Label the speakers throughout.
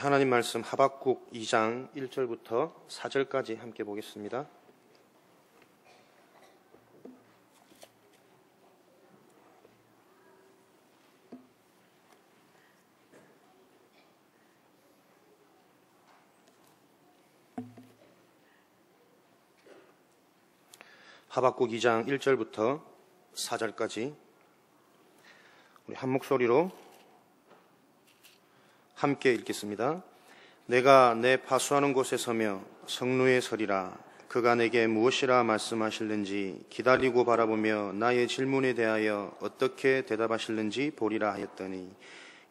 Speaker 1: 하나님 말씀 하박국 2장 1절부터 4절까지 함께 보겠습니다. 하박국 2장 1절부터 4절까지 우리 한 목소리로 함께 읽겠습니다. 내가 내 파수하는 곳에 서며 성루에 서리라. 그가 내게 무엇이라 말씀하실는지 기다리고 바라보며 나의 질문에 대하여 어떻게 대답하실는지 보리라 하였더니,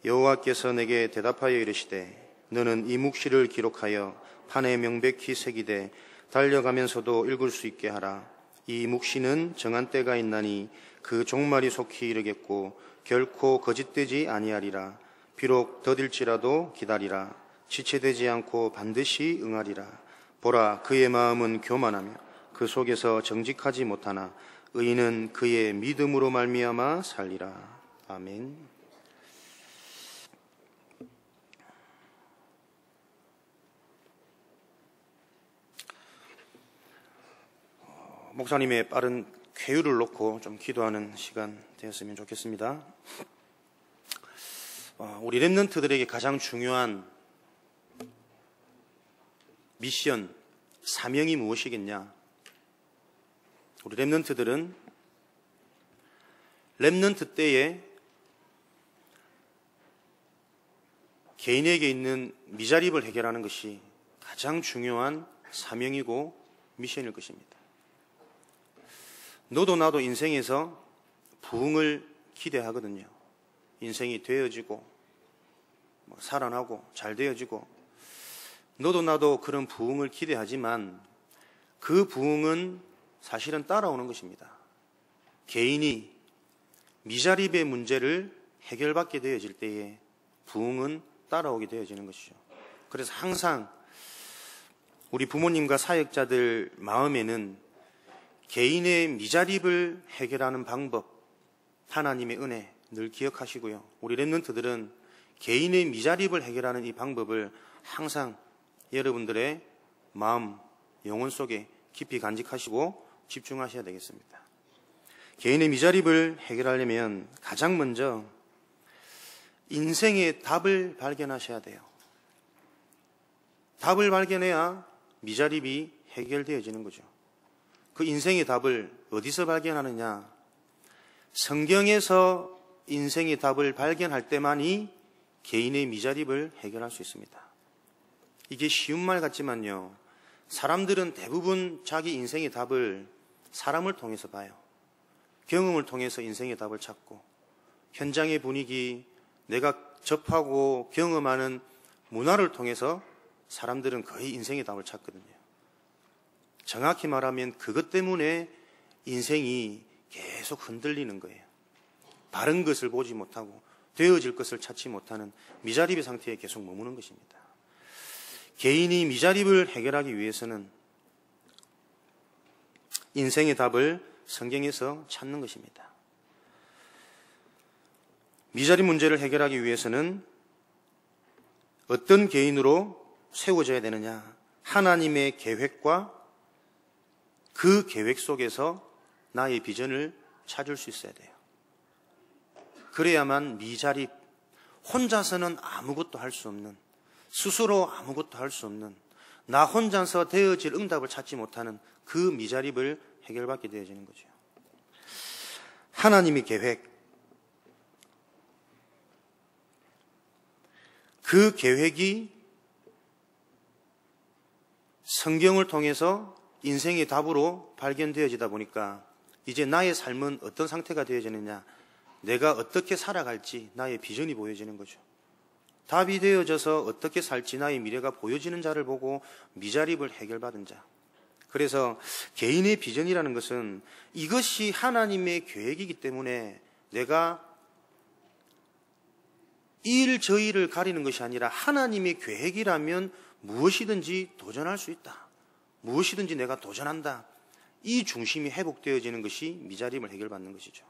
Speaker 1: 여호와께서 내게 대답하여 이르시되 너는 이 묵시를 기록하여 판에 명백히 새기되 달려가면서도 읽을 수 있게 하라. 이 묵시는 정한 때가 있나니 그 종말이 속히 이르겠고 결코 거짓되지 아니하리라. 비록 더딜지라도 기다리라. 지체되지 않고 반드시 응하리라. 보라, 그의 마음은 교만하며 그 속에서 정직하지 못하나 의인은 그의 믿음으로 말미암아 살리라. 아멘. 목사님의 빠른 쾌유를 놓고 좀 기도하는 시간 되었으면 좋겠습니다. 우리 렘넌트들에게 가장 중요한 미션, 사명이 무엇이겠냐? 우리 렘넌트들은 렘넌트 때에 개인에게 있는 미자립을 해결하는 것이 가장 중요한 사명이고 미션일 것입니다. 너도 나도 인생에서 부흥을 기대하거든요. 인생이 되어지고 살아나고 잘 되어지고, 너도 나도 그런 부흥을 기대하지만 그 부흥은 사실은 따라오는 것입니다. 개인이 미자립의 문제를 해결받게 되어질 때에 부흥은 따라오게 되어지는 것이죠. 그래서 항상 우리 부모님과 사역자들 마음에는 개인의 미자립을 해결하는 방법, 하나님의 은혜 늘 기억하시고요. 우리 렘넌트들은 개인의 미자립을 해결하는 이 방법을 항상 여러분들의 마음, 영혼 속에 깊이 간직하시고 집중하셔야 되겠습니다. 개인의 미자립을 해결하려면 가장 먼저 인생의 답을 발견하셔야 돼요. 답을 발견해야 미자립이 해결되어지는 거죠. 그 인생의 답을 어디서 발견하느냐? 성경에서 인생의 답을 발견할 때만이 개인의 미자립을 해결할 수 있습니다. 이게 쉬운 말 같지만요, 사람들은 대부분 자기 인생의 답을 사람을 통해서 봐요. 경험을 통해서 인생의 답을 찾고, 현장의 분위기, 내가 접하고 경험하는 문화를 통해서 사람들은 거의 인생의 답을 찾거든요. 정확히 말하면 그것 때문에 인생이 계속 흔들리는 거예요. 바른 것을 보지 못하고 되어질 것을 찾지 못하는 미자립의 상태에 계속 머무는 것입니다. 개인이 미자립을 해결하기 위해서는 인생의 답을 성경에서 찾는 것입니다. 미자립 문제를 해결하기 위해서는 어떤 개인으로 세워져야 되느냐? 하나님의 계획과 그 계획 속에서 나의 비전을 찾을 수 있어야 돼요. 그래야만 미자립, 혼자서는 아무것도 할 수 없는, 스스로 아무것도 할 수 없는, 나 혼자서 되어질 응답을 찾지 못하는 그 미자립을 해결받게 되어지는 거죠. 하나님의 계획, 그 계획이 성경을 통해서 인생의 답으로 발견되어지다 보니까 이제 나의 삶은 어떤 상태가 되어지느냐, 내가 어떻게 살아갈지 나의 비전이 보여지는 거죠. 답이 되어져서 어떻게 살지 나의 미래가 보여지는 자를 보고 미자립을 해결받은 자. 그래서 개인의 비전이라는 것은 이것이 하나님의 계획이기 때문에 내가 일저일을 가리는 것이 아니라 하나님의 계획이라면 무엇이든지 도전할 수 있다. 무엇이든지 내가 도전한다. 이 중심이 회복되어지는 것이 미자립을 해결받는 것이죠.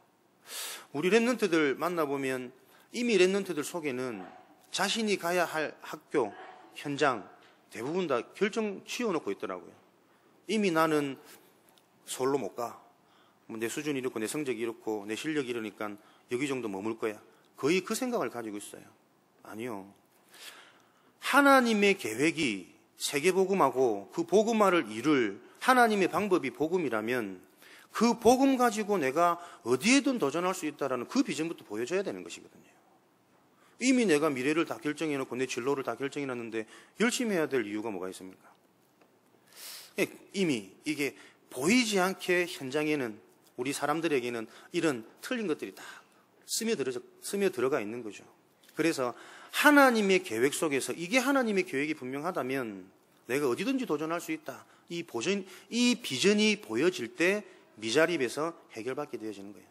Speaker 1: 우리 렘넌트들 만나보면 이미 렘넌트들 속에는 자신이 가야 할 학교, 현장 대부분 다 결정 지어놓고 있더라고요. 이미 나는 서울로 못 가. 내 수준이 이렇고 내 성적이 이렇고 내 실력이 이러니까 여기 정도 머물 거야. 거의 그 생각을 가지고 있어요. 아니요. 하나님의 계획이 세계복음하고 그 복음화를 이룰 하나님의 방법이 복음이라면 그 복음 가지고 내가 어디에든 도전할 수 있다는 그 비전부터 보여줘야 되는 것이거든요. 이미 내가 미래를 다 결정해놓고 내 진로를 다 결정해놨는데 열심히 해야 될 이유가 뭐가 있습니까? 이미 이게 보이지 않게 현장에는 우리 사람들에게는 이런 틀린 것들이 다 스며들어가 있는 거죠. 그래서 하나님의 계획 속에서 이게 하나님의 계획이 분명하다면 내가 어디든지 도전할 수 있다. 이 비전이 보여질 때 미자립에서 해결받게 되어지는 거예요.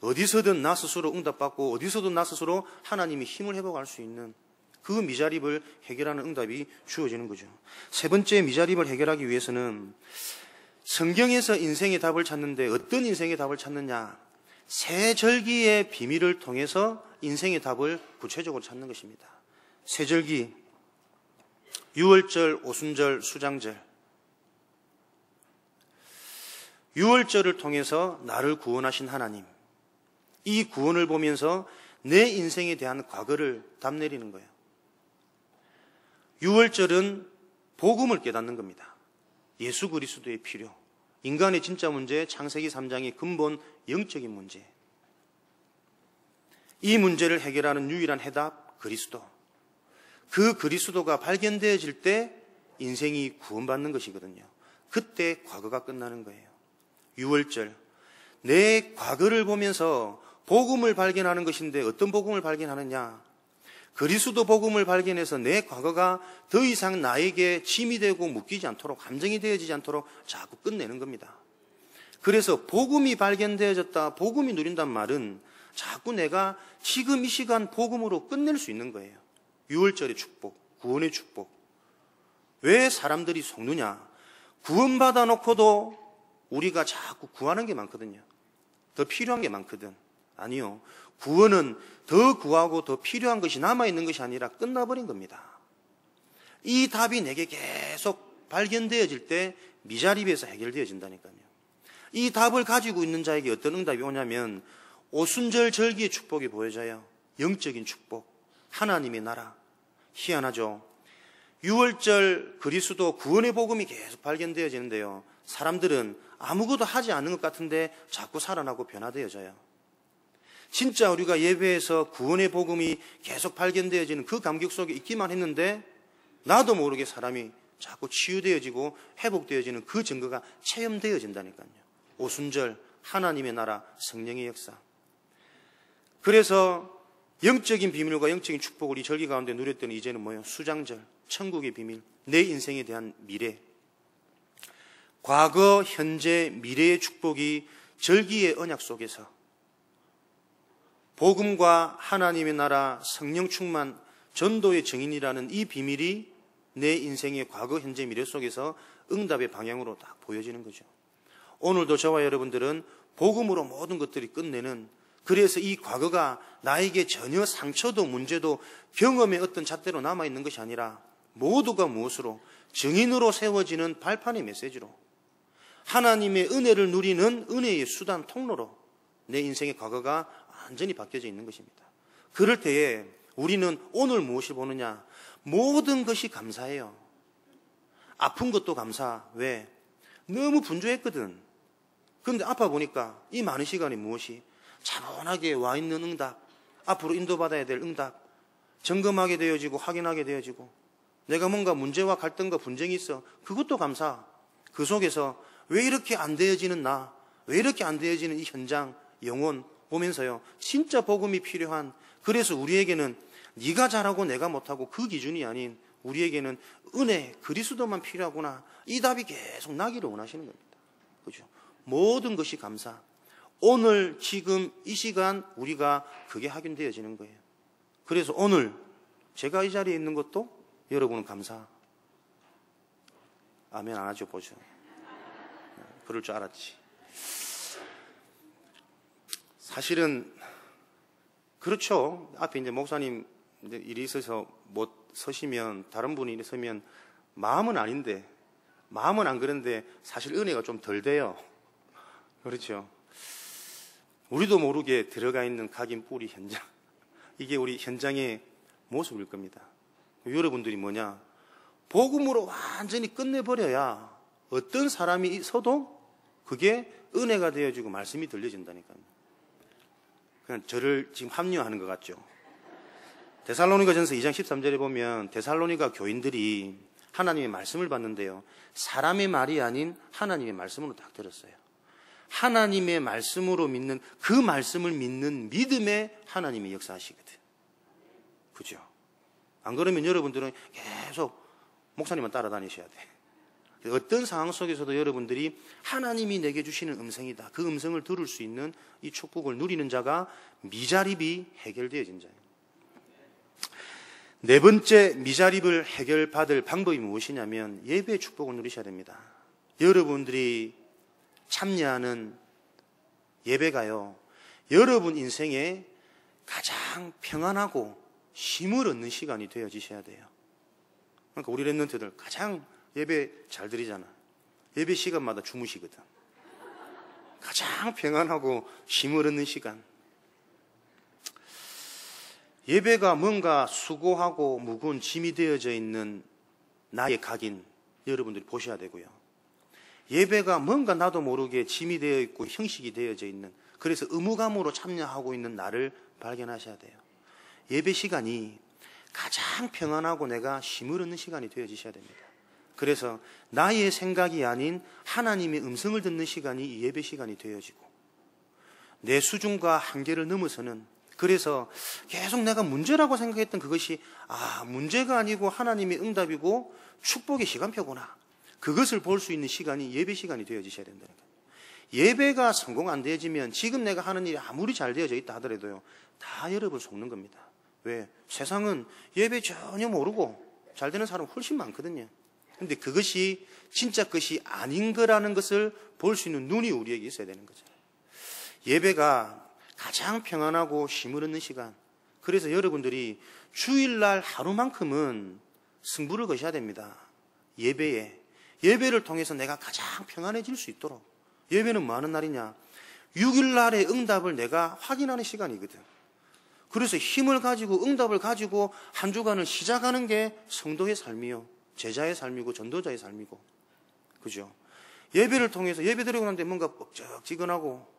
Speaker 1: 어디서든 나 스스로 응답받고 어디서든 나 스스로 하나님이 힘을 회복할 수 있는 그 미자립을 해결하는 응답이 주어지는 거죠. 세 번째 미자립을 해결하기 위해서는 성경에서 인생의 답을 찾는데 어떤 인생의 답을 찾느냐? 세 절기의 비밀을 통해서 인생의 답을 구체적으로 찾는 것입니다. 세 절기, 유월절, 오순절, 수장절. 유월절을 통해서 나를 구원하신 하나님. 이 구원을 보면서 내 인생에 대한 과거를 답내리는 거예요. 유월절은 복음을 깨닫는 겁니다. 예수 그리스도의 필요, 인간의 진짜 문제, 창세기 3장의 근본 영적인 문제. 이 문제를 해결하는 유일한 해답, 그리스도. 그 그리스도가 발견되어질 때 인생이 구원받는 것이거든요. 그때 과거가 끝나는 거예요. 유월절, 내 과거를 보면서 복음을 발견하는 것인데 어떤 복음을 발견하느냐? 그리스도 복음을 발견해서 내 과거가 더 이상 나에게 짐이 되고 묶이지 않도록, 감정이 되어지지 않도록 자꾸 끝내는 겁니다. 그래서 복음이 발견되어졌다, 복음이 누린단 말은 자꾸 내가 지금 이 시간 복음으로 끝낼 수 있는 거예요. 유월절의 축복, 구원의 축복. 왜 사람들이 속느냐? 구원받아 놓고도 우리가 자꾸 구하는 게 많거든요. 더 필요한 게 많거든. 아니요. 구원은 더 구하고 더 필요한 것이 남아있는 것이 아니라 끝나버린 겁니다. 이 답이 내게 계속 발견되어질 때 미자립에서 해결되어진다니까요. 이 답을 가지고 있는 자에게 어떤 응답이 오냐면 오순절 절기의 축복이 보여져요. 영적인 축복, 하나님의 나라. 희한하죠. 유월절 그리스도 구원의 복음이 계속 발견되어지는데요. 사람들은 아무것도 하지 않는 것 같은데 자꾸 살아나고 변화되어져요. 진짜 우리가 예배에서 구원의 복음이 계속 발견되어지는 그 감격 속에 있기만 했는데 나도 모르게 사람이 자꾸 치유되어지고 회복되어지는 그 증거가 체험되어진다니까요. 오순절, 하나님의 나라, 성령의 역사. 그래서 영적인 비밀과 영적인 축복을 이 절기 가운데 누렸더니 이제는 뭐예요? 수장절, 천국의 비밀, 내 인생에 대한 미래. 과거, 현재, 미래의 축복이 절기의 언약 속에서 복음과 하나님의 나라, 성령 충만, 전도의 증인이라는 이 비밀이 내 인생의 과거, 현재, 미래 속에서 응답의 방향으로 딱 보여지는 거죠. 오늘도 저와 여러분들은 복음으로 모든 것들이 끝내는, 그래서 이 과거가 나에게 전혀 상처도 문제도 경험의 어떤 잣대로 남아있는 것이 아니라 모두가 무엇으로? 증인으로 세워지는 발판의 메시지로, 하나님의 은혜를 누리는 은혜의 수단, 통로로 내 인생의 과거가 완전히 바뀌어져 있는 것입니다. 그럴 때에 우리는 오늘 무엇을 보느냐? 모든 것이 감사해요. 아픈 것도 감사. 왜? 너무 분주했거든. 그런데 아파 보니까 이 많은 시간이 무엇이? 차분하게 와 있는 응답, 앞으로 인도받아야 될 응답, 점검하게 되어지고 확인하게 되어지고, 내가 뭔가 문제와 갈등과 분쟁이 있어. 그것도 감사. 그 속에서 왜 이렇게 안 되어지는 나, 왜 이렇게 안 되어지는 이 현장, 영혼 보면서요, 진짜 복음이 필요한, 그래서 우리에게는 네가 잘하고 내가 못하고 그 기준이 아닌 우리에게는 은혜, 그리스도만 필요하구나, 이 답이 계속 나기를 원하시는 겁니다. 그죠? 모든 것이 감사. 오늘 지금 이 시간 우리가 그게 확인되어지는 거예요. 그래서 오늘 제가 이 자리에 있는 것도 여러분은 감사. 아멘 안 하죠, 보죠. 그럴 줄 알았지. 사실은 그렇죠. 앞에 이제 목사님 이제 일이 있어서 못 서시면 다른 분이 이리 서면 마음은 아닌데, 마음은 안 그런데 사실 은혜가 좀 덜 돼요. 그렇죠. 우리도 모르게 들어가 있는 각인 뿌리 현장, 이게 우리 현장의 모습일 겁니다. 여러분들이 뭐냐, 복음으로 완전히 끝내버려야 어떤 사람이 서도 그게 은혜가 되어지고 말씀이 들려진다니까요. 그냥 저를 지금 합리화하는 것 같죠. 데살로니가전서 2장 13절에 보면 데살로니가 교인들이 하나님의 말씀을 받는데요, 사람의 말이 아닌 하나님의 말씀으로 딱 들었어요. 하나님의 말씀으로 믿는, 그 말씀을 믿는 믿음에 하나님이 역사하시거든. 그죠? 안 그러면 여러분들은 계속 목사님만 따라다니셔야 돼. 어떤 상황 속에서도 여러분들이 하나님이 내게 주시는 음성이다, 그 음성을 들을 수 있는 이 축복을 누리는 자가 미자립이 해결되어진 자예요. 네 번째 미자립을 해결받을 방법이 무엇이냐면 예배의 축복을 누리셔야 됩니다. 여러분들이 참여하는 예배가요, 여러분 인생에 가장 평안하고 힘을 얻는 시간이 되어지셔야 돼요. 그러니까 우리 랩런트들 가장 예배 잘 드리잖아. 예배 시간마다 주무시거든. 가장 평안하고 힘을 얻는 시간. 예배가 뭔가 수고하고 무거운 짐이 되어져 있는 나의 각인, 여러분들이 보셔야 되고요. 예배가 뭔가 나도 모르게 짐이 되어 있고 형식이 되어져 있는, 그래서 의무감으로 참여하고 있는 나를 발견하셔야 돼요. 예배 시간이 가장 평안하고 내가 힘을 얻는 시간이 되어지셔야 됩니다. 그래서 나의 생각이 아닌 하나님의 음성을 듣는 시간이 이 예배 시간이 되어지고, 내 수준과 한계를 넘어서는, 그래서 계속 내가 문제라고 생각했던 그것이 문제가 아니고 하나님의 응답이고 축복의 시간표구나, 그것을 볼 수 있는 시간이 예배 시간이 되어지셔야 된다는 거예요. 예배가 성공 안 되어지면 지금 내가 하는 일이 아무리 잘 되어져 있다 하더라도요, 다 여러분 속는 겁니다. 왜? 세상은 예배 전혀 모르고 잘 되는 사람 훨씬 많거든요. 근데 그것이 진짜 것이 아닌 거라는 것을 볼 수 있는 눈이 우리에게 있어야 되는 거죠. 예배가 가장 평안하고 힘을 얻는 시간. 그래서 여러분들이 주일날 하루만큼은 승부를 거셔야 됩니다. 예배를 통해서 내가 가장 평안해질 수 있도록. 예배는 뭐 하는 날이냐? 6일날의 응답을 내가 확인하는 시간이거든. 그래서 힘을 가지고 응답을 가지고 한 주간을 시작하는 게 성도의 삶이요, 제자의 삶이고 전도자의 삶이고, 그죠? 예배를 통해서 예배 드리고 난데 뭔가 뻑적지근하고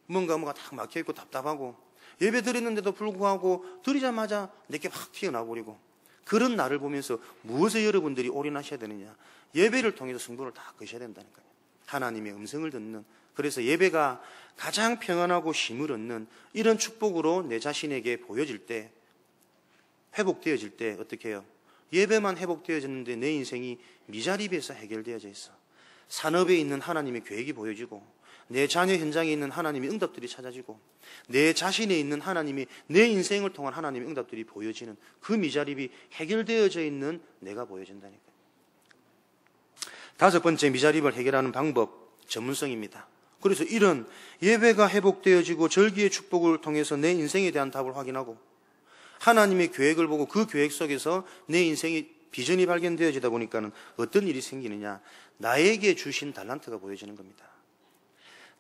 Speaker 1: 뭔가 딱 막혀있고 답답하고, 예배 드렸는데도 불구하고 드리자마자 내게 확 튀어나와버리고, 그런 나를 보면서 무엇에 여러분들이 올인하셔야 되느냐? 예배를 통해서 승부를 다 거셔야 된다니까요. 하나님의 음성을 듣는. 그래서 예배가 가장 평안하고 힘을 얻는 이런 축복으로 내 자신에게 보여질 때, 회복되어질 때 어떻게 해요? 예배만 회복되어졌는데 내 인생이 미자립에서 해결되어져 있어. 산업에 있는 하나님의 계획이 보여지고, 내 자녀 현장에 있는 하나님의 응답들이 찾아지고, 내 자신에 있는 하나님이 내 인생을 통한 하나님의 응답들이 보여지는 그 미자립이 해결되어져 있는 내가 보여진다니까요. 다섯 번째 미자립을 해결하는 방법, 전문성입니다. 그래서 이런 예배가 회복되어지고 절기의 축복을 통해서 내 인생에 대한 답을 확인하고, 하나님의 계획을 보고 그 계획 속에서 내 인생의 비전이 발견되어지다 보니까는 어떤 일이 생기느냐? 나에게 주신 달란트가 보여지는 겁니다.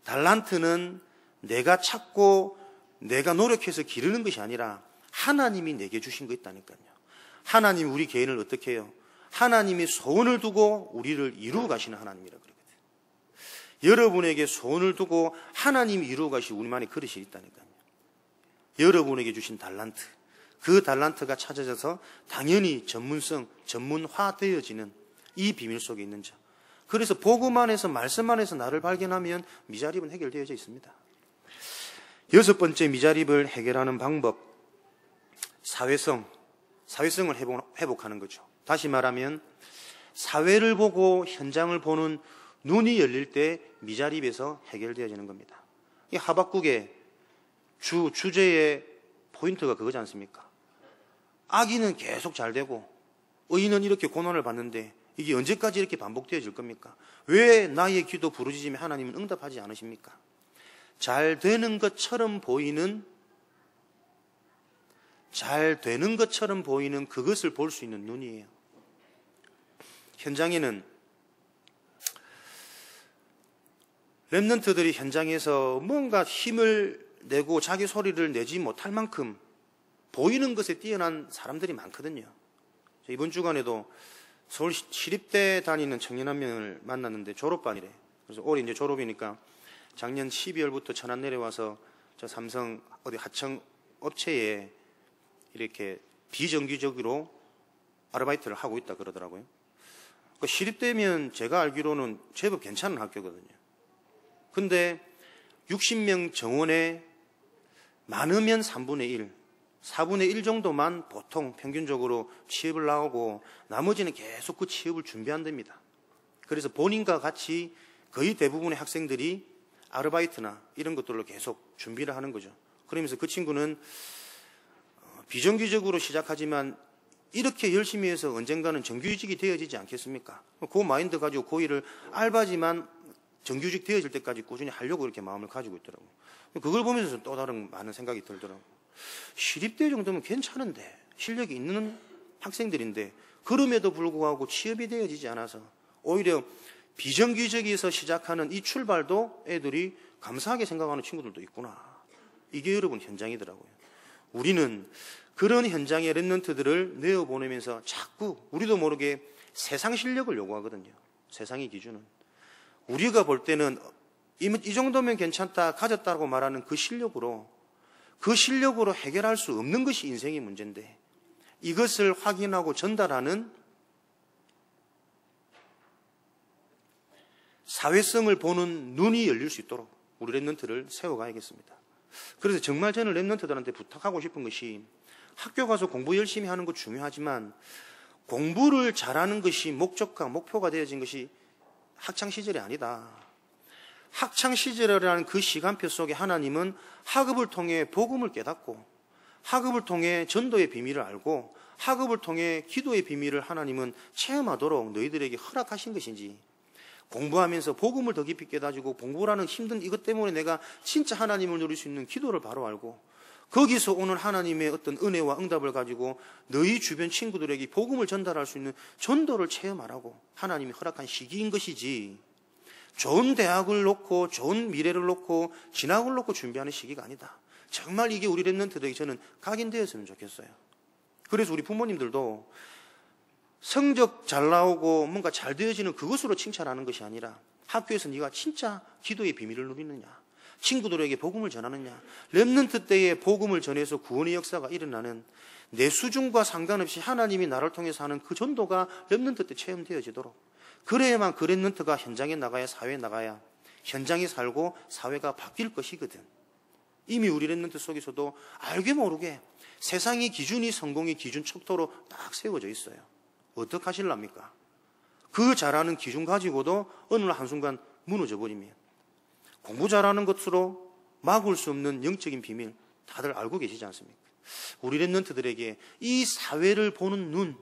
Speaker 1: 달란트는 내가 찾고 내가 노력해서 기르는 것이 아니라 하나님이 내게 주신 거 있다니까요. 하나님이 우리 개인을 어떻게 해요? 하나님이 소원을 두고 우리를 이루어 가시는 하나님이라 그러거든요. 여러분에게 소원을 두고 하나님이 이루어 가시는 우리만의 그릇이 있다니까요. 여러분에게 주신 달란트, 그 달란트가 찾아져서 당연히 전문화되어지는 이 비밀 속에 있는 자. 그래서 복음 안에서, 말씀 안에서 나를 발견하면 미자립은 해결되어져 있습니다. 여섯 번째 미자립을 해결하는 방법, 사회성을 회복하는 거죠. 다시 말하면 사회를 보고 현장을 보는 눈이 열릴 때 미자립에서 해결되어지는 겁니다. 이 하박국의 주제의 포인트가 그거지 않습니까? 악인은 계속 잘 되고 의인은 이렇게 고난을 받는데 이게 언제까지 이렇게 반복되어질 겁니까? 왜 나의 기도 부르짖음에 하나님은 응답하지 않으십니까? 잘 되는 것처럼 보이는 잘 되는 것처럼 보이는 그것을 볼 수 있는 눈이에요. 현장에는 렘넌트들이 현장에서 뭔가 힘을 내고 자기 소리를 내지 못할 만큼 보이는 것에 뛰어난 사람들이 많거든요. 이번 주간에도 서울 시립대 다니는 청년 한 명을 만났는데 졸업반이래. 그래서 올해 이제 졸업이니까 작년 12월부터 천안 내려와서 저 삼성 어디 하청 업체에 이렇게 비정규적으로 아르바이트를 하고 있다 그러더라고요. 시립대면 제가 알기로는 제법 괜찮은 학교거든요. 근데 60명 정원에 많으면 3분의 1, 4분의 1 정도만 보통 평균적으로 취업을 나오고 나머지는 계속 그 취업을 준비한답니다. 그래서 본인과 같이 거의 대부분의 학생들이 아르바이트나 이런 것들로 계속 준비를 하는 거죠. 그러면서 그 친구는 비정규직으로 시작하지만 이렇게 열심히 해서 언젠가는 정규직이 되어지지 않겠습니까? 그 마인드 가지고 그 일을 알바지만 정규직 되어질 때까지 꾸준히 하려고 이렇게 마음을 가지고 있더라고요. 그걸 보면서 또 다른 많은 생각이 들더라고요. 시립대 정도면 괜찮은데, 실력이 있는 학생들인데 그럼에도 불구하고 취업이 되어지지 않아서 오히려 비정규직에서 시작하는 이 출발도 애들이 감사하게 생각하는 친구들도 있구나. 이게 여러분 현장이더라고요. 우리는 그런 현장의 렘넌트들을 내어보내면서 자꾸 우리도 모르게 세상 실력을 요구하거든요. 세상의 기준은. 우리가 볼 때는 이 정도면 괜찮다, 가졌다고 말하는 그 실력으로 해결할 수 없는 것이 인생의 문제인데 이것을 확인하고 전달하는 사회성을 보는 눈이 열릴 수 있도록 우리 렘넌트를 세워가야겠습니다. 그래서 정말 저는 렘넌트들한테 부탁하고 싶은 것이 학교 가서 공부 열심히 하는 거 중요하지만 공부를 잘하는 것이 목적과 목표가 되어진 것이 학창시절이 아니다. 학창시절이라는 그 시간표 속에 하나님은 학업을 통해 복음을 깨닫고 학업을 통해 전도의 비밀을 알고 학업을 통해 기도의 비밀을 하나님은 체험하도록 너희들에게 허락하신 것인지 공부하면서 복음을 더 깊이 깨닫고 공부라는 힘든 이것 때문에 내가 진짜 하나님을 누릴 수 있는 기도를 바로 알고 거기서 오는 하나님의 어떤 은혜와 응답을 가지고 너희 주변 친구들에게 복음을 전달할 수 있는 전도를 체험하라고 하나님이 허락한 시기인 것이지 좋은 대학을 놓고 좋은 미래를 놓고 진학을 놓고 준비하는 시기가 아니다. 정말 이게 우리 렘넌트들에게 저는 각인되었으면 좋겠어요. 그래서 우리 부모님들도 성적 잘 나오고 뭔가 잘 되어지는 그것으로 칭찬하는 것이 아니라 학교에서 네가 진짜 기도의 비밀을 누리느냐, 친구들에게 복음을 전하느냐, 렘넌트 때에 복음을 전해서 구원의 역사가 일어나는 내 수준과 상관없이 하나님이 나를 통해서 하는 그 전도가 렘넌트 때 체험되어지도록 그래야만 그 렘넌트가 현장에 나가야 사회에 나가야 현장에 살고 사회가 바뀔 것이거든. 이미 우리 렘넌트 속에서도 알게 모르게 세상의 기준이 성공의 기준 척도로 딱 세워져 있어요. 어떻게 하실랍니까? 그 잘하는 기준 가지고도 어느 날 한순간 무너져 버리면 공부 잘하는 것으로 막을 수 없는 영적인 비밀 다들 알고 계시지 않습니까? 우리 렘넌트들에게 이 사회를 보는 눈,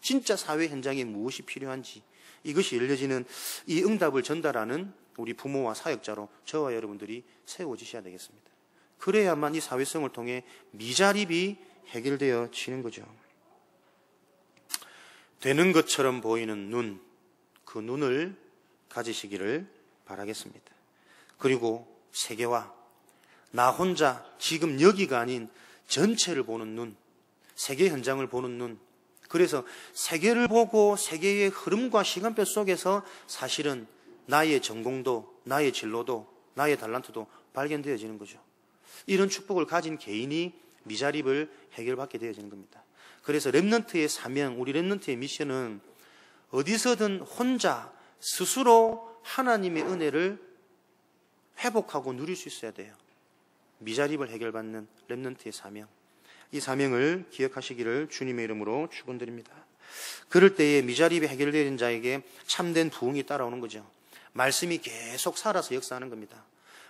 Speaker 1: 진짜 사회 현장에 무엇이 필요한지 이것이 열려지는 이 응답을 전달하는 우리 부모와 사역자로 저와 여러분들이 세워지셔야 되겠습니다. 그래야만 이 사회성을 통해 미자립이 해결되어지는 거죠. 되는 것처럼 보이는 눈, 그 눈을 가지시기를 바라겠습니다. 그리고 세계와 나 혼자 지금 여기가 아닌 전체를 보는 눈, 세계 현장을 보는 눈, 그래서 세계를 보고 세계의 흐름과 시간표 속에서 사실은 나의 전공도, 나의 진로도, 나의 달란트도 발견되어지는 거죠. 이런 축복을 가진 개인이 미자립을 해결받게 되어지는 겁니다. 그래서 렘넌트의 사명, 우리 렘넌트의 미션은 어디서든 혼자 스스로 하나님의 은혜를 회복하고 누릴 수 있어야 돼요. 미자립을 해결받는 렘넌트의 사명. 이 사명을 기억하시기를 주님의 이름으로 축원드립니다. 그럴 때에 미자립이 해결되는 자에게 참된 부흥이 따라오는 거죠. 말씀이 계속 살아서 역사하는 겁니다.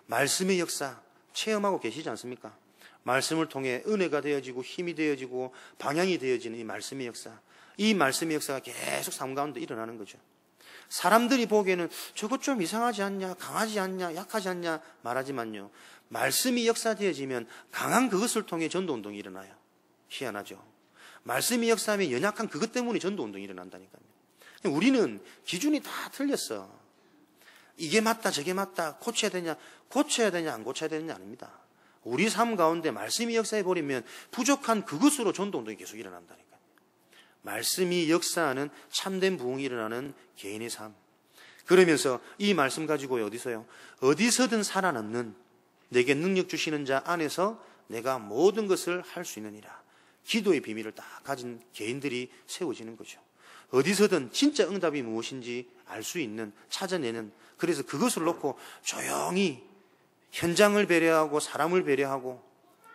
Speaker 1: 말씀의 역사 체험하고 계시지 않습니까? 말씀을 통해 은혜가 되어지고 힘이 되어지고 방향이 되어지는 이 말씀의 역사, 이 말씀의 역사가 계속 삶 가운데 일어나는 거죠. 사람들이 보기에는 저것 좀 이상하지 않냐, 강하지 않냐, 약하지 않냐 말하지만요, 말씀이 역사되어지면 강한 그것을 통해 전도운동이 일어나요. 희한하죠. 말씀이 역사하면 연약한 그것 때문에 전도운동이 일어난다니까요. 우리는 기준이 다 틀렸어. 이게 맞다 저게 맞다 고쳐야 되냐 안 고쳐야 되느냐 아닙니다. 우리 삶 가운데 말씀이 역사해버리면 부족한 그것으로 전도운동이 계속 일어난다니까요. 말씀이 역사하는 참된 부흥이 일어나는 개인의 삶. 그러면서 이 말씀 가지고 어디서든 살아남는 내게 능력 주시는 자 안에서 내가 모든 것을 할 수 있느니라. 기도의 비밀을 다 가진 개인들이 세워지는 거죠. 어디서든 진짜 응답이 무엇인지 알 수 있는, 찾아내는, 그래서 그것을 놓고 조용히 현장을 배려하고 사람을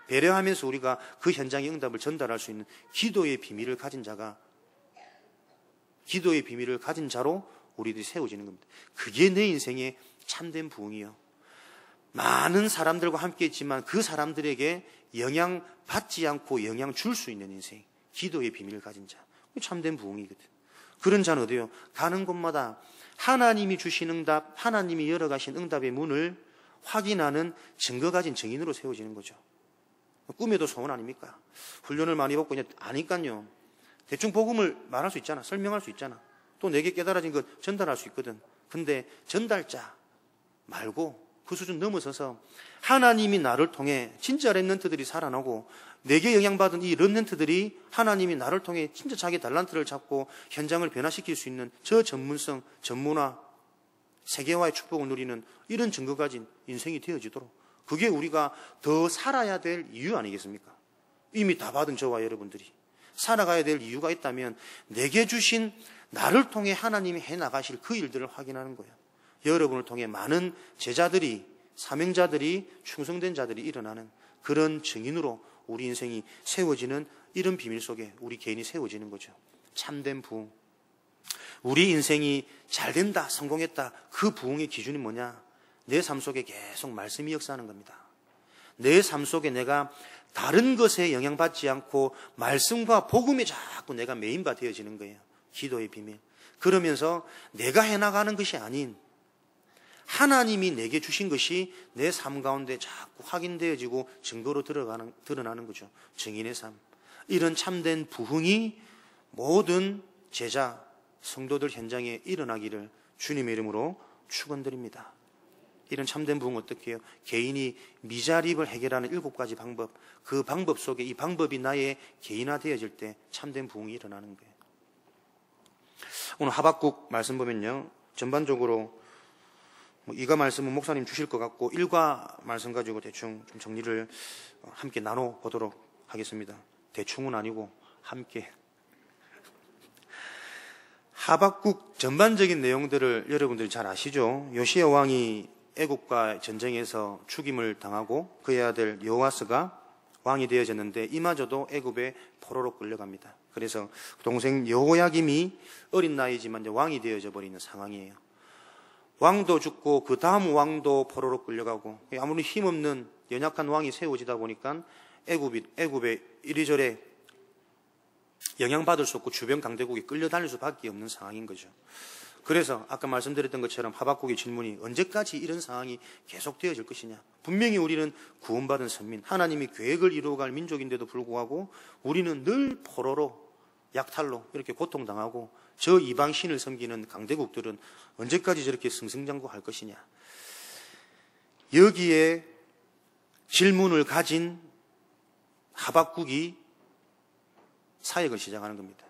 Speaker 1: 배려하면서 우리가 그 현장의 응답을 전달할 수 있는 기도의 비밀을 가진 자로 우리들이 세워지는 겁니다. 그게 내 인생의 참된 부흥이요. 많은 사람들과 함께 있지만 그 사람들에게 영향받지 않고 영향 줄 수 있는 인생, 기도의 비밀을 가진 자, 참된 부흥이거든. 그런 자는 어디요? 가는 곳마다 하나님이 주신 응답, 하나님이 열어가신 응답의 문을 확인하는 증거 가진 증인으로 세워지는 거죠. 꿈에도 소원 아닙니까? 훈련을 많이 받고 아니까요. 대충 복음을 말할 수 있잖아. 설명할 수 있잖아. 또 내게 깨달아진 것 전달할 수 있거든. 근데 전달자 말고 그 수준 넘어서서 하나님이 나를 통해 진짜 렘넌트들이 살아나고 내게 영향받은 이 렘넌트들이 하나님이 나를 통해 진짜 자기 달란트를 잡고 현장을 변화시킬 수 있는 저 전문성, 전문화, 세계화의 축복을 누리는 이런 증거 가진 인생이 되어지도록, 그게 우리가 더 살아야 될 이유 아니겠습니까? 이미 다 받은 저와 여러분들이 살아가야 될 이유가 있다면 내게 주신 나를 통해 하나님이 해나가실 그 일들을 확인하는 거예요. 여러분을 통해 많은 제자들이, 사명자들이, 충성된 자들이 일어나는 그런 증인으로 우리 인생이 세워지는 이런 비밀 속에 우리 개인이 세워지는 거죠. 참된 부흥. 우리 인생이 잘 된다, 성공했다, 그 부흥의 기준이 뭐냐? 내 삶 속에 계속 말씀이 역사하는 겁니다. 내 삶 속에 내가 다른 것에 영향받지 않고 말씀과 복음에 자꾸 내가 메인바 되어지는 거예요. 기도의 비밀. 그러면서 내가 해나가는 것이 아닌 하나님이 내게 주신 것이 내 삶 가운데 자꾸 확인되어지고 증거로 드러나는 거죠. 증인의 삶. 이런 참된 부흥이 모든 제자, 성도들 현장에 일어나기를 주님의 이름으로 축원드립니다. 이런 참된 부흥 어떻게 해요? 개인이 미자립을 해결하는 7가지 방법, 그 방법 속에 이 방법이 나의 개인화되어질 때 참된 부흥이 일어나는 거예요. 오늘 하박국 말씀 보면요, 전반적으로 이가 말씀은 목사님 주실 것 같고 일과 말씀 가지고 대충 좀 정리를 함께 나눠보도록 하겠습니다. 대충은 아니고 함께. 하박국 전반적인 내용들을 여러분들이 잘 아시죠? 요시야 왕이 애국과 전쟁에서 죽임을 당하고 그의 아들 여호아스가 왕이 되어졌는데 이마저도 애굽에 포로로 끌려갑니다. 그래서 동생 여호야김이 어린 나이지만 이제 왕이 되어져 버리는 상황이에요. 왕도 죽고 그 다음 왕도 포로로 끌려가고 아무리 힘없는 연약한 왕이 세워지다 보니까 애굽에 이리저리 영향받을 수 없고 주변 강대국이 끌려다닐 수밖에 없는 상황인 거죠. 그래서 아까 말씀드렸던 것처럼 하박국의 질문이 언제까지 이런 상황이 계속되어질 것이냐. 분명히 우리는 구원받은 선민, 하나님이 계획을 이루어갈 민족인데도 불구하고 우리는 늘 포로로, 약탈로 이렇게 고통당하고 저 이방 신을 섬기는 강대국들은 언제까지 저렇게 승승장구할 것이냐. 여기에 질문을 가진 하박국이 사역을 시작하는 겁니다.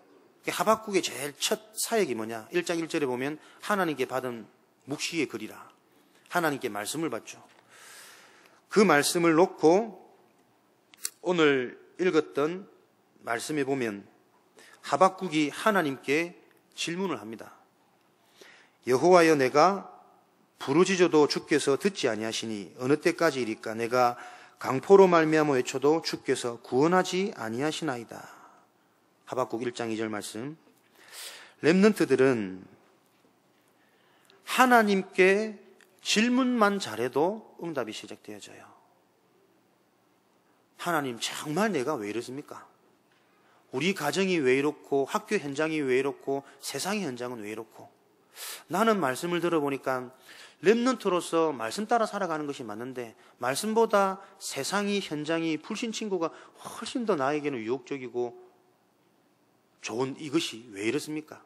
Speaker 1: 하박국의 제일 첫 사역이 뭐냐? 1장 1절에 보면 하나님께 받은 묵시의 글이라. 하나님께 말씀을 받죠. 그 말씀을 놓고 오늘 읽었던 말씀에 보면 하박국이 하나님께 질문을 합니다. 여호와여, 내가 부르짖어도 주께서 듣지 아니하시니 어느 때까지이리까? 내가 강포로 말미암아 외쳐도 주께서 구원하지 아니하시나이다. 하박국 1장 2절 말씀. 렘넌트들은 하나님께 질문만 잘해도 응답이 시작되어져요. 하나님, 정말 내가 왜 이렇습니까? 우리 가정이 왜 이렇고, 학교 현장이 왜 이렇고, 세상의 현장은 왜 이렇고,
Speaker 2: 나는 말씀을 들어보니까 렘넌트로서 말씀 따라 살아가는 것이 맞는데 말씀보다 세상이 현장이 불신친구가 훨씬 더 나에게는 유혹적이고 좋은 이것이 왜 이렇습니까?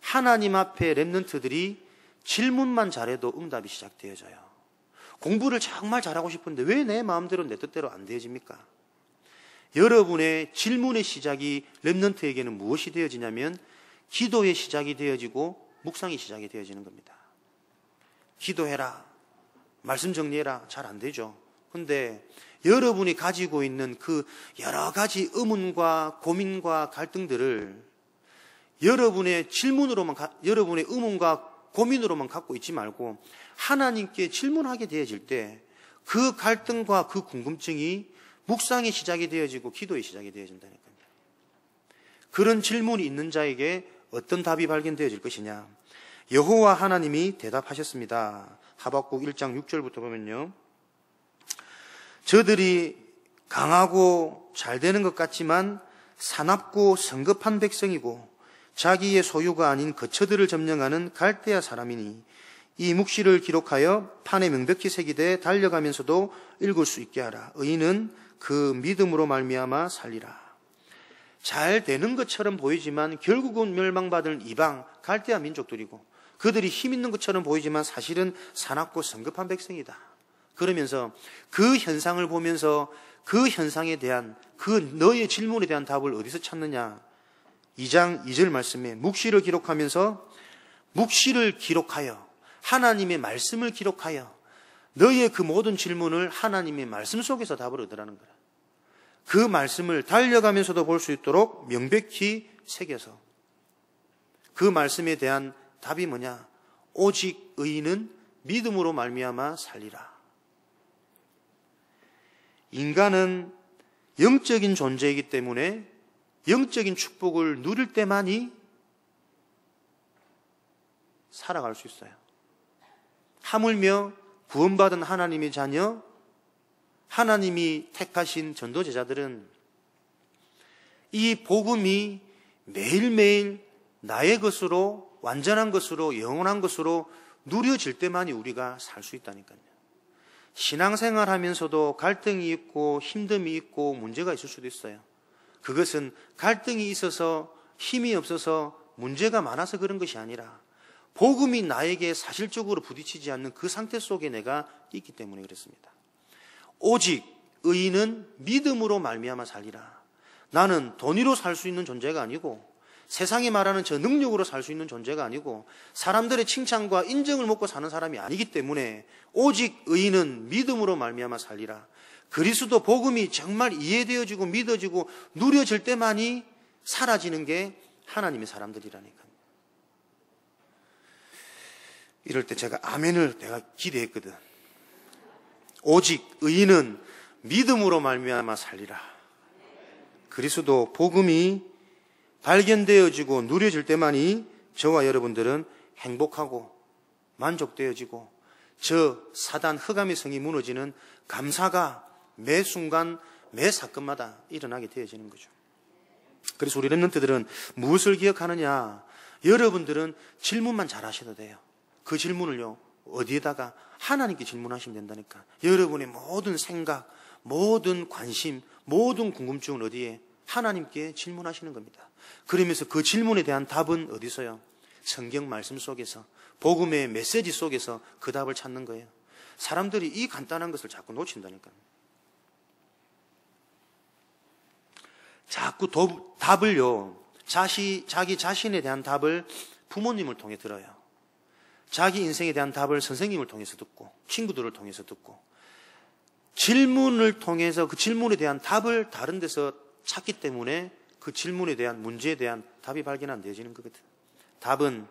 Speaker 2: 하나님 앞에 렘넌트들이 질문만 잘해도 응답이 시작되어져요. 공부를 정말 잘하고 싶은데 왜 내 마음대로 내 뜻대로 안 되어집니까? 여러분의 질문의 시작이 렘넌트에게는 무엇이 되어지냐면 기도의 시작이 되어지고 묵상의 시작이 되어지는 겁니다. 기도해라, 말씀 정리해라, 잘 안 되죠. 근데 여러분이 가지고 있는 그 여러 가지 의문과 고민과 갈등들을 여러분의 질문으로만, 여러분의 의문과 고민으로만 갖고 있지 말고 하나님께 질문하게 되어질 때 그 갈등과 그 궁금증이 묵상의 시작이 되어지고 기도의 시작이 되어진다니까요. 그런 질문이 있는 자에게 어떤 답이 발견되어질 것이냐? 여호와 하나님이 대답하셨습니다. 하박국 1장 6절부터 보면요. 저들이 강하고 잘 되는 것 같지만 사납고 성급한 백성이고 자기의 소유가 아닌 거처들을 점령하는 갈대아 사람이니 이 묵시를 기록하여 판에 명백히 새기되 달려가면서도 읽을 수 있게 하라. 의인은 그 믿음으로 말미암아 살리라. 잘 되는 것처럼 보이지만 결국은 멸망받을 이방 갈대아 민족들이고 그들이 힘 있는 것처럼 보이지만 사실은 사납고 성급한 백성이다. 그러면서 그 현상을 보면서 그 현상에 대한 그 너의 질문에 대한 답을 어디서 찾느냐? 2장 2절 말씀에 묵시를 기록하면서 묵시를 기록하여 하나님의 말씀을 기록하여 너의 그 모든 질문을 하나님의 말씀 속에서 답을 얻으라는 거라. 그 말씀을 달려가면서도 볼 수 있도록 명백히 새겨서 그 말씀에 대한 답이 뭐냐? 오직 의인은 믿음으로 말미암아 살리라. 인간은 영적인 존재이기 때문에 영적인 축복을 누릴 때만이 살아갈 수 있어요. 하물며 구원받은 하나님의 자녀, 하나님이 택하신 전도제자들은 이 복음이 매일매일 나의 것으로, 완전한 것으로, 영원한 것으로 누려질 때만이 우리가 살 수 있다니까요. 신앙생활 하면서도 갈등이 있고 힘듦이 있고 문제가 있을 수도 있어요. 그것은 갈등이 있어서 힘이 없어서 문제가 많아서 그런 것이 아니라 복음이 나에게 사실적으로 부딪히지 않는 그 상태 속에 내가 있기 때문에 그렇습니다. 오직 의인은 믿음으로 말미암아 살리라. 나는 돈으로 살 수 있는 존재가 아니고 세상이 말하는 저 능력으로 살 수 있는 존재가 아니고 사람들의 칭찬과 인정을 먹고 사는 사람이 아니기 때문에 오직 의인은 믿음으로 말미암아 살리라. 그리스도 복음이 정말 이해되어지고 믿어지고 누려질 때만이 사라지는 게 하나님의 사람들이라니까요. 이럴 때 제가 아멘을 내가 기대했거든. 오직 의인은 믿음으로 말미암아 살리라. 그리스도 복음이 발견되어지고 누려질 때만이 저와 여러분들은 행복하고 만족되어지고 저 사단 흑암의 성이 무너지는 감사가 매 순간 매 사건마다 일어나게 되어지는 거죠. 그래서 우리 렘넌트들은 무엇을 기억하느냐? 여러분들은 질문만 잘 하셔도 돼요. 그 질문을요 어디에다가 하나님께 질문하시면 된다니까. 여러분의 모든 생각, 모든 관심, 모든 궁금증은 어디에? 하나님께 질문하시는 겁니다. 그러면서 그 질문에 대한 답은 어디서요? 성경 말씀 속에서, 복음의 메시지 속에서 그 답을 찾는 거예요. 사람들이 이 간단한 것을 자꾸 놓친다니까요. 자꾸 답을요, 자기 자신에 대한 답을 부모님을 통해 들어요. 자기 인생에 대한 답을 선생님을 통해서 듣고 친구들을 통해서 듣고 질문을 통해서 그 질문에 대한 답을 다른 데서 찾기 때문에 그 질문에 대한 문제에 대한 답이 발견 안 되어지는 거거든. 답은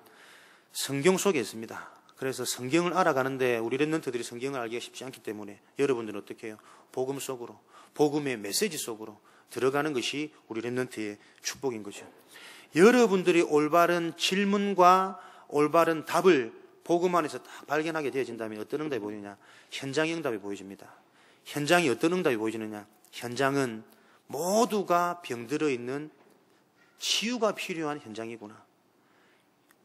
Speaker 2: 성경 속에 있습니다. 그래서 성경을 알아가는데 우리 렘넌트들이 성경을 알기가 쉽지 않기 때문에 여러분들은 어떻게 해요? 복음 속으로, 복음의 메시지 속으로 들어가는 것이 우리 렘넌트의 축복인 거죠. 여러분들이 올바른 질문과 올바른 답을 복음 안에서 딱 발견하게 되어진다면 어떤 응답이 보이느냐? 현장의 응답이 보여집니다. 현장이 어떤 응답이 보여지느냐? 현장은 모두가 병들어 있는 치유가 필요한 현장이구나.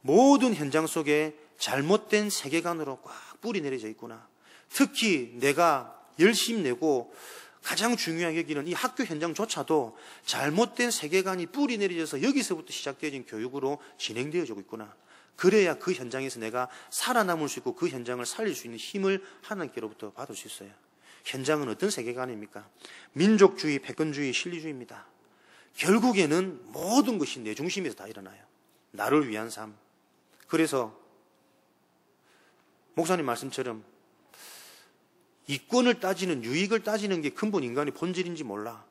Speaker 2: 모든 현장 속에 잘못된 세계관으로 꽉 뿌리 내려져 있구나. 특히 내가 열심히 내고 가장 중요하게 여기는 이 학교 현장조차도 잘못된 세계관이 뿌리 내려져서 여기서부터 시작되어진 교육으로 진행되어지고 있구나. 그래야 그 현장에서 내가 살아남을 수 있고 그 현장을 살릴 수 있는 힘을 하나님께로부터 받을 수 있어요. 현장은 어떤 세계관입니까? 민족주의, 패권주의, 실리주의입니다. 결국에는 모든 것이 내 중심에서 다 일어나요. 나를 위한 삶. 그래서 목사님 말씀처럼 이권을 따지는, 유익을 따지는 게 근본 인간의 본질인지 몰라.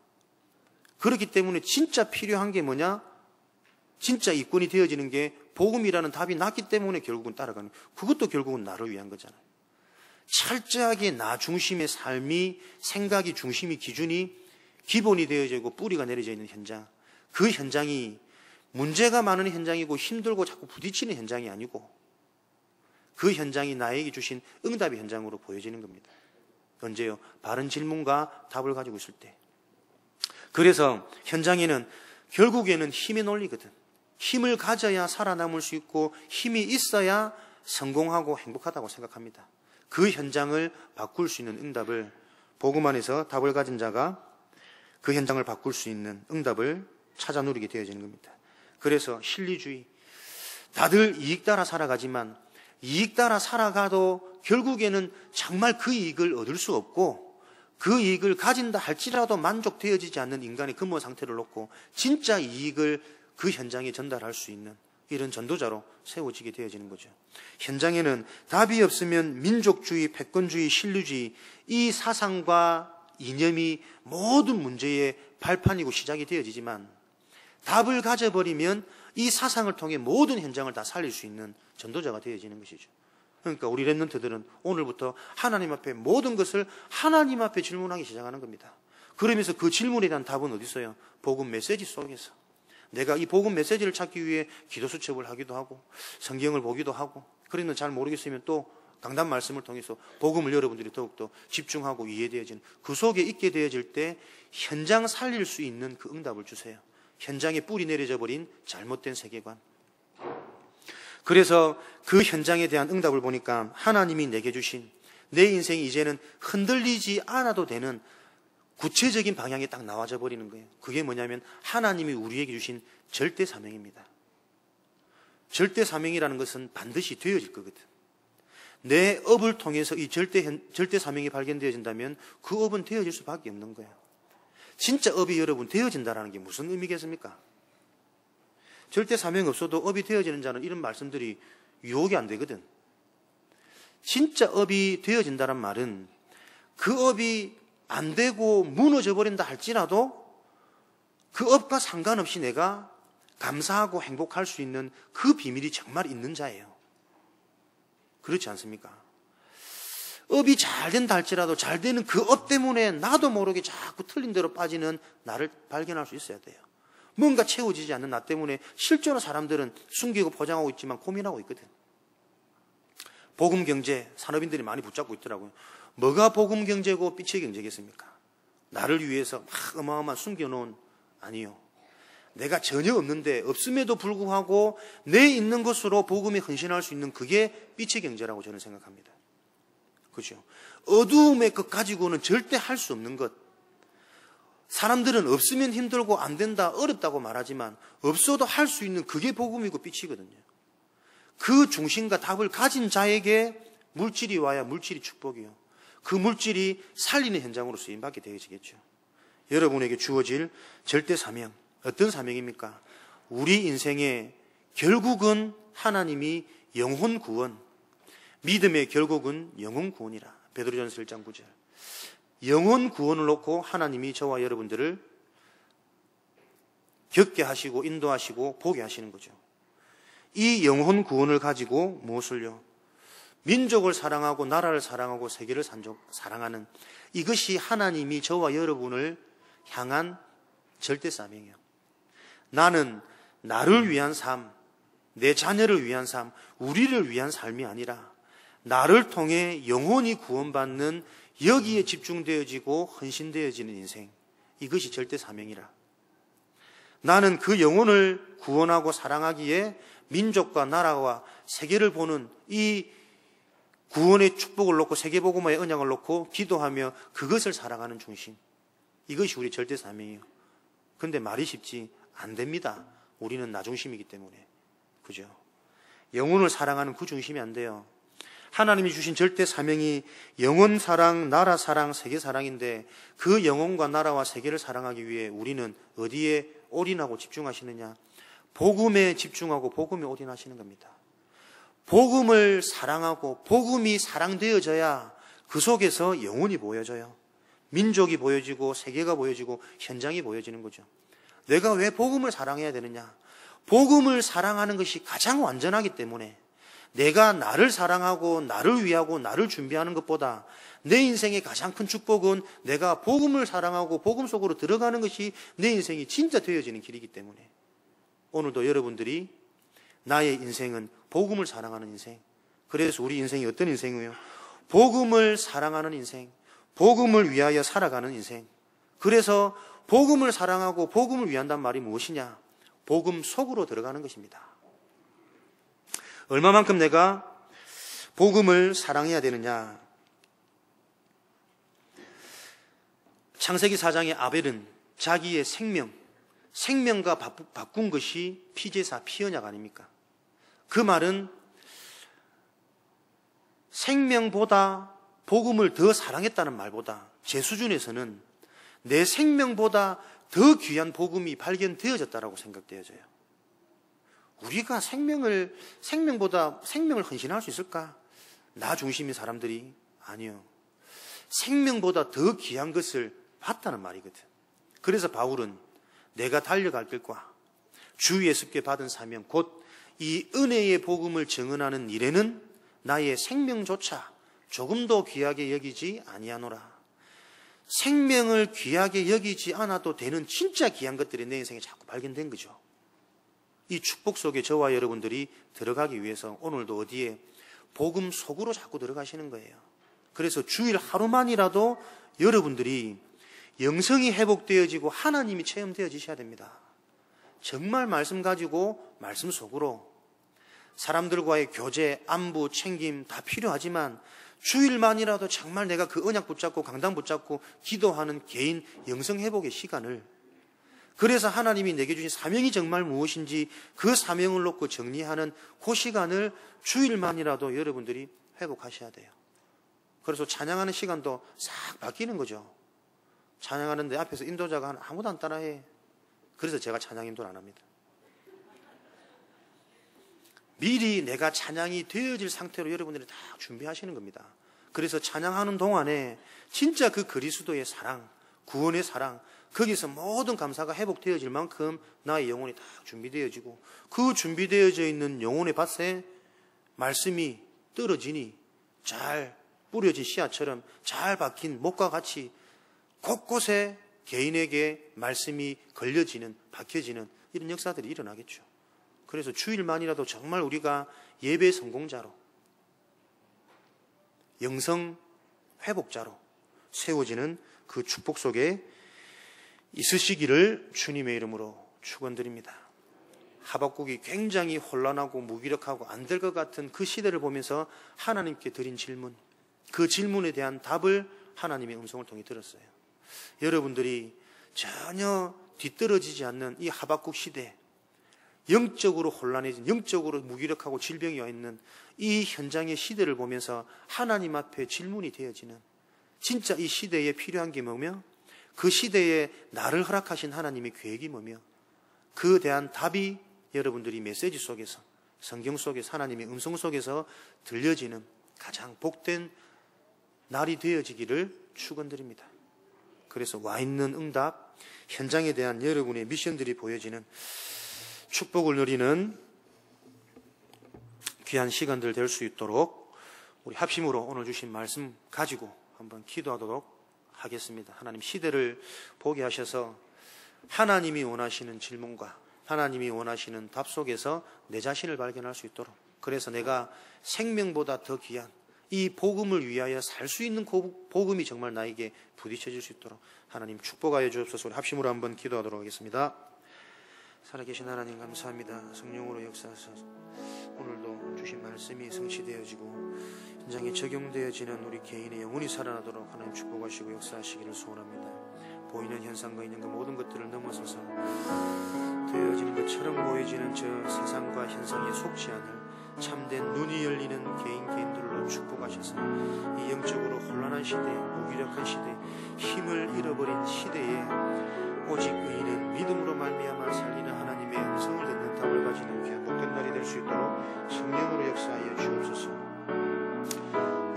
Speaker 2: 그렇기 때문에 진짜 필요한 게 뭐냐? 진짜 이권이 되어지는 게 복음이라는 답이 났기 때문에 결국은 따라가는, 그것도 결국은 나를 위한 거잖아요. 철저하게 나 중심의 삶이, 생각이 중심이, 기준이 기본이 되어지고 뿌리가 내려져 있는 현장. 그 현장이 문제가 많은 현장이고 힘들고 자꾸 부딪히는 현장이 아니고 그 현장이 나에게 주신 응답의 현장으로 보여지는 겁니다. 언제요? 바른 질문과 답을 가지고 있을 때. 그래서 현장에는 결국에는 힘의 논리거든. 힘을 가져야 살아남을 수 있고 힘이 있어야 성공하고 행복하다고 생각합니다. 그 현장을 바꿀 수 있는 응답을, 복음 안에서 답을 가진 자가 그 현장을 바꿀 수 있는 응답을 찾아 누리게 되어지는 겁니다. 그래서 실리주의, 다들 이익 따라 살아가지만 이익 따라 살아가도 결국에는 정말 그 이익을 얻을 수 없고 그 이익을 가진다 할지라도 만족되어지지 않는 인간의 근본 상태를 놓고 진짜 이익을 그 현장에 전달할 수 있는 이런 전도자로 세워지게 되어지는 거죠. 현장에는 답이 없으면 민족주의, 패권주의, 실리주의 이 사상과 이념이 모든 문제의 발판이고 시작이 되어지지만 답을 가져버리면 이 사상을 통해 모든 현장을 다 살릴 수 있는 전도자가 되어지는 것이죠. 그러니까 우리 랩런트들은 오늘부터 하나님 앞에 모든 것을 하나님 앞에 질문하기 시작하는 겁니다. 그러면서 그 질문에 대한 답은 어디 있어요? 복음 메시지 속에서. 내가 이 복음 메시지를 찾기 위해 기도 수첩을 하기도 하고 성경을 보기도 하고, 그러면 잘 모르겠으면 또 강단 말씀을 통해서 복음을 여러분들이 더욱더 집중하고 이해되어지는, 그 속에 있게 되어질 때 현장 살릴 수 있는 그 응답을 주세요. 현장에 뿌리 내려져 버린 잘못된 세계관. 그래서 그 현장에 대한 응답을 보니까 하나님이 내게 주신, 내 인생이 이제는 흔들리지 않아도 되는 구체적인 방향이 딱 나와져 버리는 거예요. 그게 뭐냐면 하나님이 우리에게 주신 절대 사명입니다. 절대 사명이라는 것은 반드시 되어질 거거든. 내 업을 통해서 이 절대 사명이 발견되어진다면 그 업은 되어질 수밖에 없는 거예요. 진짜 업이 여러분 되어진다는 게 무슨 의미겠습니까? 절대 사명이 없어도 업이 되어지는 자는 이런 말씀들이 유혹이 안 되거든. 진짜 업이 되어진다는 말은 그 업이 안 되고 무너져 버린다 할지라도 그 업과 상관없이 내가 감사하고 행복할 수 있는 그 비밀이 정말 있는 자예요. 그렇지 않습니까? 업이 잘 된다 할지라도 잘 되는 그 업 때문에 나도 모르게 자꾸 틀린 대로 빠지는 나를 발견할 수 있어야 돼요. 뭔가 채워지지 않는 나 때문에 실제로 사람들은 숨기고 포장하고 있지만 고민하고 있거든. 복음 경제 산업인들이 많이 붙잡고 있더라고요. 뭐가 복음 경제고 빛의 경제겠습니까? 나를 위해서 막 어마어마한 숨겨놓은, 아니요. 내가 전혀 없는데 없음에도 불구하고 내 있는 것으로 복음에 헌신할 수 있는 그게 빛의 경제라고 저는 생각합니다. 그렇죠? 어두움의 것 가지고는 절대 할 수 없는 것. 사람들은 없으면 힘들고 안 된다, 어렵다고 말하지만 없어도 할 수 있는 그게 복음이고 빛이거든요. 그 중심과 답을 가진 자에게 물질이 와야 물질이 축복이요. 그 물질이 살리는 현장으로 쓰임받게 되어지겠죠. 여러분에게 주어질 절대 사명, 어떤 사명입니까? 우리 인생의 결국은 하나님이 영혼 구원, 믿음의 결국은 영혼 구원이라. 베드로전서 1장 9절. 영혼 구원을 놓고 하나님이 저와 여러분들을 겪게 하시고 인도하시고 보게 하시는 거죠. 이 영혼 구원을 가지고 무엇을요? 민족을 사랑하고 나라를 사랑하고 세계를 사랑하는, 이것이 하나님이 저와 여러분을 향한 절대 사명이에요. 나는 나를 위한 삶, 내 자녀를 위한 삶, 우리를 위한 삶이 아니라 나를 통해 영혼이 구원받는, 여기에 집중되어지고 헌신되어지는 인생, 이것이 절대 사명이라. 나는 그 영혼을 구원하고 사랑하기에 민족과 나라와 세계를 보는 이 구원의 축복을 놓고 세계복음화의 언약을 놓고 기도하며 그것을 살아가는 중심. 이것이 우리 절대 사명이에요. 근데 말이 쉽지 안 됩니다. 우리는 나 중심이기 때문에. 그죠? 영혼을 사랑하는 그 중심이 안 돼요. 하나님이 주신 절대 사명이 영혼 사랑, 나라 사랑, 세계 사랑인데 그 영혼과 나라와 세계를 사랑하기 위해 우리는 어디에 올인하고 집중하시느냐? 복음에 집중하고 복음에 올인하시는 겁니다. 복음을 사랑하고 복음이 사랑되어져야 그 속에서 영혼이 보여져요. 민족이 보여지고 세계가 보여지고 현장이 보여지는 거죠. 내가 왜 복음을 사랑해야 되느냐? 복음을 사랑하는 것이 가장 완전하기 때문에 내가 나를 사랑하고 나를 위하고 나를 준비하는 것보다 내 인생의 가장 큰 축복은 내가 복음을 사랑하고 복음 속으로 들어가는 것이 내 인생이 진짜 되어지는 길이기 때문에 오늘도 여러분들이 나의 인생은 복음을 사랑하는 인생. 그래서 우리 인생이 어떤 인생이에요? 복음을 사랑하는 인생, 복음을 위하여 살아가는 인생. 그래서 복음을 사랑하고 복음을 위한단 말이 무엇이냐? 복음 속으로 들어가는 것입니다. 얼마만큼 내가 복음을 사랑해야 되느냐? 창세기 4장의 아벨은 자기의 생명과 바꾼 것이 피제사, 피언약 아닙니까? 그 말은 생명보다 복음을 더 사랑했다는 말보다 제 수준에서는 내 생명보다 더 귀한 복음이 발견되어졌다라고 생각되어져요. 우리가 생명보다 생명을 헌신할 수 있을까? 나 중심인 사람들이 아니요. 생명보다 더 귀한 것을 봤다는 말이거든. 그래서 바울은 내가 달려갈 길과 주 예수께 받은 사명 곧 이 은혜의 복음을 증언하는 일에는 나의 생명조차 조금도 귀하게 여기지 아니하노라. 생명을 귀하게 여기지 않아도 되는 진짜 귀한 것들이 내 인생에 자꾸 발견된 거죠. 이 축복 속에 저와 여러분들이 들어가기 위해서 오늘도 어디에 복음 속으로 자꾸 들어가시는 거예요. 그래서 주일 하루만이라도 여러분들이 영성이 회복되어지고 하나님이 체험되어지셔야 됩니다. 정말 말씀 가지고 말씀 속으로 사람들과의 교제, 안부, 챙김 다 필요하지만 주일만이라도 정말 내가 그 언약 붙잡고 강단 붙잡고 기도하는 개인 영성 회복의 시간을, 그래서 하나님이 내게 주신 사명이 정말 무엇인지 그 사명을 놓고 정리하는 그 시간을 주일만이라도 여러분들이 회복하셔야 돼요. 그래서 찬양하는 시간도 싹 바뀌는 거죠. 찬양하는데 앞에서 인도자가 아무도 안 따라해. 그래서 제가 찬양 인도를 안 합니다. 미리 내가 찬양이 되어질 상태로 여러분들이 다 준비하시는 겁니다. 그래서 찬양하는 동안에 진짜 그 그리스도의 사랑, 구원의 사랑, 거기서 모든 감사가 회복되어질 만큼 나의 영혼이 다 준비되어지고 그 준비되어져 있는 영혼의 밭에 말씀이 떨어지니 잘 뿌려진 씨앗처럼 잘 박힌 목과 같이 곳곳에 개인에게 말씀이 걸려지는, 박혀지는 이런 역사들이 일어나겠죠. 그래서 주일만이라도 정말 우리가 예배 성공자로, 영성 회복자로 세워지는 그 축복 속에 있으시기를 주님의 이름으로 축원드립니다. 하박국이 굉장히 혼란하고 무기력하고 안 될 것 같은 그 시대를 보면서 하나님께 드린 질문, 그 질문에 대한 답을 하나님의 음성을 통해 들었어요. 여러분들이 전혀 뒤떨어지지 않는 이 하박국 시대, 영적으로 혼란해진, 영적으로 무기력하고 질병이 와 있는 이 현장의 시대를 보면서 하나님 앞에 질문이 되어지는, 진짜 이 시대에 필요한 게 뭐며 그 시대에 나를 허락하신 하나님의 계획이 뭐며 그에 대한 답이 여러분들이 메시지 속에서, 성경 속에서, 하나님의 음성 속에서 들려지는 가장 복된 날이 되어지기를 축원드립니다. 그래서 와 있는 응답, 현장에 대한 여러분의 미션들이 보여지는 축복을 누리는 귀한 시간들 될 수 있도록 우리 합심으로 오늘 주신 말씀 가지고 한번 기도하도록 하겠습니다. 하나님, 시대를 보게 하셔서 하나님이 원하시는 질문과 하나님이 원하시는 답 속에서 내 자신을 발견할 수 있도록, 그래서 내가 생명보다 더 귀한 이 복음을 위하여 살 수 있는 복음이 정말 나에게 부딪혀질 수 있도록 하나님 축복하여 주옵소서. 우리 합심으로 한번 기도하도록 하겠습니다. 살아계신 하나님 감사합니다. 성령으로 역사하셔서 오늘도 주신 말씀이 성취되어지고 현장에 적용되어지는 우리 개인의 영혼이 살아나도록 하나님 축복하시고 역사하시기를 소원합니다. 보이는 현상과 있는 그 모든 것들을 넘어서서 되어지는 것처럼 보여지는 저 세상과 현상에 속지 않을 참된 눈이 열리는 개인들로 축복하셔서 이 영적으로 혼란한 시대, 무기력한 시대, 힘을 잃어버린 시대에 오직 의인은 믿음으로 말미암아 살리는 하나님의 음성을 듣는 답을 가지는 귀한 복된 날이 될 수 있도록 성령으로 역사하여 주옵소서.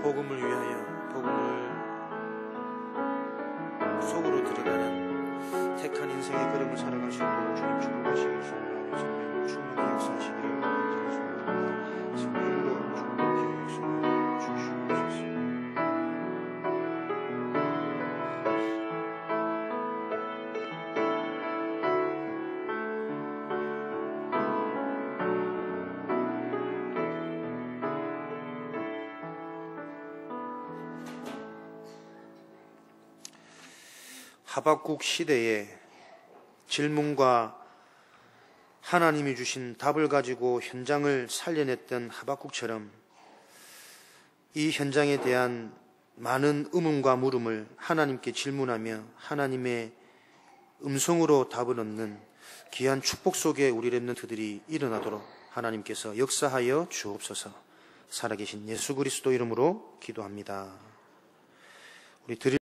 Speaker 2: 복음을 위하여 복음을 속으로 들어가는 택한 인생의 걸음을 살아갈 수 있도록 주님 축복하시고 성령으로 충분히 역사하시기를 기도합니다. 성령으로 충분히 역사하여 주시옵소서. 하박국 시대에 질문과 하나님이 주신 답을 가지고 현장을 살려냈던 하박국처럼 이 현장에 대한 많은 의문과 물음을 하나님께 질문하며 하나님의 음성으로 답을 얻는 귀한 축복 속에 우리 렘넌트들이 일어나도록 하나님께서 역사하여 주옵소서. 살아계신 예수 그리스도 이름으로 기도합니다. 우리